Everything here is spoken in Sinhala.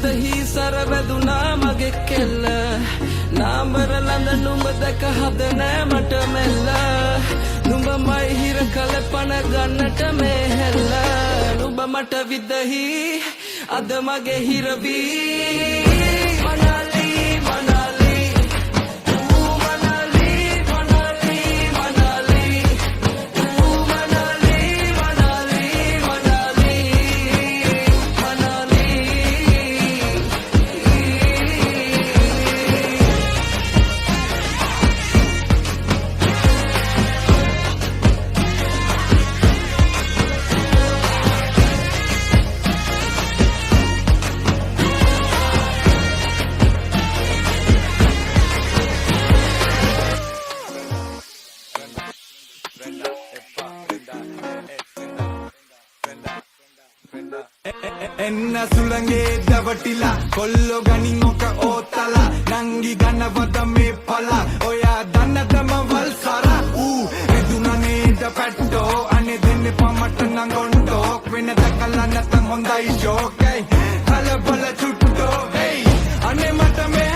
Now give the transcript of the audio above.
විදහි සරවැදුනා මගේ කෙල්ල නාඹර ළඳ නුඹ දැක හද නෑ මට මෙල්ල නුඹ මයි හිර කල පන ගන්නට මේ හෙල්ල නුඹ මට විදහි අද මගේ හිරවී මනාලි මනාලි ඌ මනාලි මනාලි මනාලි ඌ මනාලි මනාලි මනාලි මනාලි එන්න සුළඟේ දවටිලා කොල්ලෝ ගනින් ඔක ඕතලා නංගි ගන්නවද මේ පලා ඔයා දන්නදම වල් සරා ඌ එදුනනේද පැට්ටෝ අනේ දෙන්නේ පමට නංගොන්ඩෝ වෙන දැකලා නැතන් හොඳයි ජෝකයි කලබල චුට්ටෝ හේ අනේ මට මේ